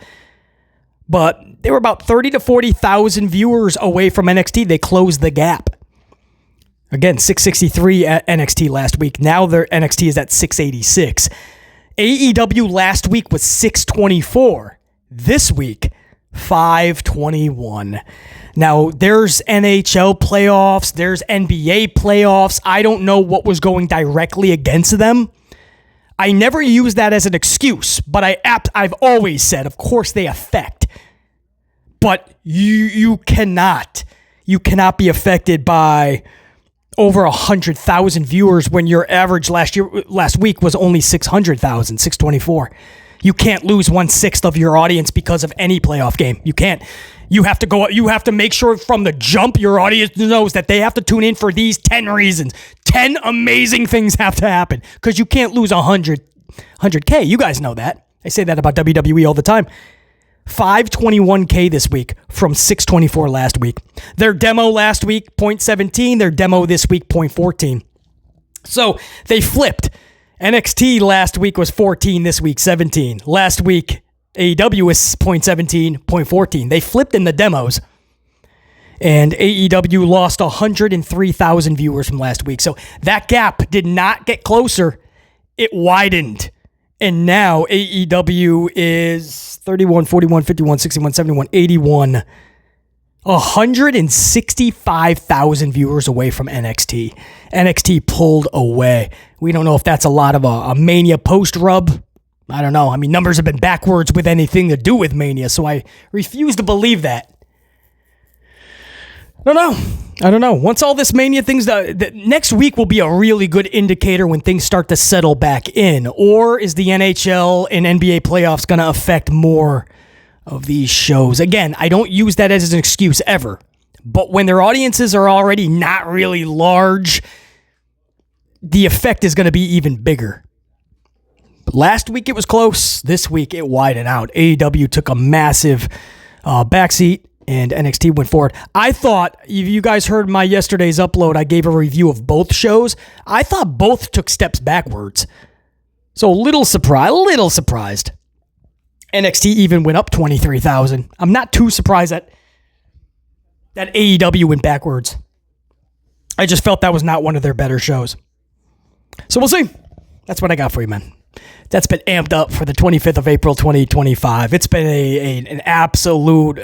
but they were about 30 to 40,000 viewers away from NXT. They closed the gap. Again, 663 at NXT last week. Now their NXT is at 686. AEW last week was 624. This week, 521. Now, there's NHL playoffs. There's NBA playoffs. I don't know what was going directly against them. I never use that as an excuse, but I've always said, of course, they affect. But you cannot be affected by over 100,000 viewers when your average last week was only 600,000, 624. You can't lose 1/6 of your audience because of any playoff game. You can't. You have to make sure from the jump your audience knows that they have to tune in for these 10 reasons. 10 amazing things have to happen because you can't lose 100K. You guys know that. I say that about WWE all the time. 521K this week from 624 last week. Their demo last week, 0.17. Their demo this week, 0.14. So they flipped. NXT last week was 14, this week 17. Last week, AEW was 0.17, 0.14. They flipped in the demos. And AEW lost 103,000 viewers from last week. So that gap did not get closer. It widened. And now AEW is 31, 41, 51, 61, 71, 81. 165,000 viewers away from NXT. NXT pulled away. We don't know if that's a lot of a Mania post rub. I don't know. I mean, numbers have been backwards with anything to do with Mania, so I refuse to believe that. I don't know. Once all this Mania things, next week will be a really good indicator when things start to settle back in. Or is the NHL and NBA playoffs going to affect more of these shows? Again, I don't use that as an excuse ever. But when their audiences are already not really large, the effect is going to be even bigger. But last week it was close. This week it widened out. AEW took a massive backseat. And NXT went forward. I thought, if you guys heard my yesterday's upload, I gave a review of both shows. I thought both took steps backwards. So a little surprised. NXT even went up 23,000. I'm not too surprised that AEW went backwards. I just felt that was not one of their better shows. So we'll see. That's what I got for you, man. That's been amped up for the 25th of April, 2025. It's been an absolute...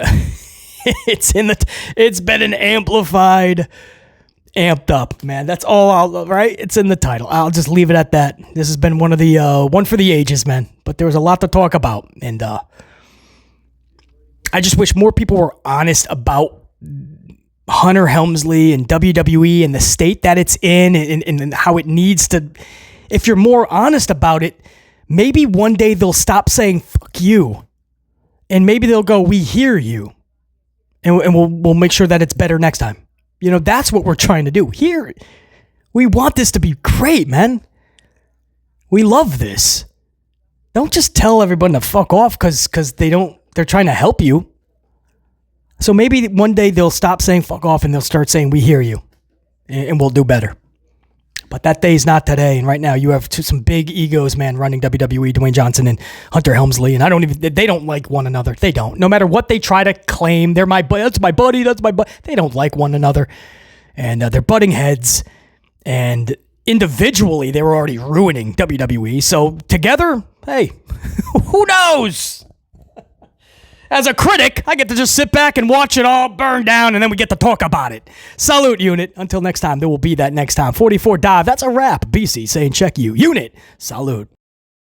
It's been an amplified, amped up, man. That's all right? It's in the title. I'll just leave it at that. This has been one for the ages, man. But there was a lot to talk about. And I just wish more people were honest about Hunter Helmsley and WWE and the state that it's in and how it needs to. If you're more honest about it, maybe one day they'll stop saying, fuck you. And maybe they'll go, we hear you. And we'll make sure that it's better next time. That's what we're trying to do. Here, we want this to be great, man. We love this. Don't just tell everyone to fuck off because they're trying to help you. So maybe one day they'll stop saying fuck off and they'll start saying we hear you. And we'll do better. But that day's not today. And right now you have some big egos, man, running WWE, Dwayne Johnson and Hunter Helmsley. And they don't like one another. They don't. No matter what they try to claim, that's my buddy. They don't like one another. And they're butting heads. And individually, they were already ruining WWE. So together, hey, who knows? As a critic, I get to just sit back and watch it all burn down, and then we get to talk about it. Salute, Unit. Until next time, there will be that next time. 44 Dive. That's a wrap. BC saying check you. Unit. Salute.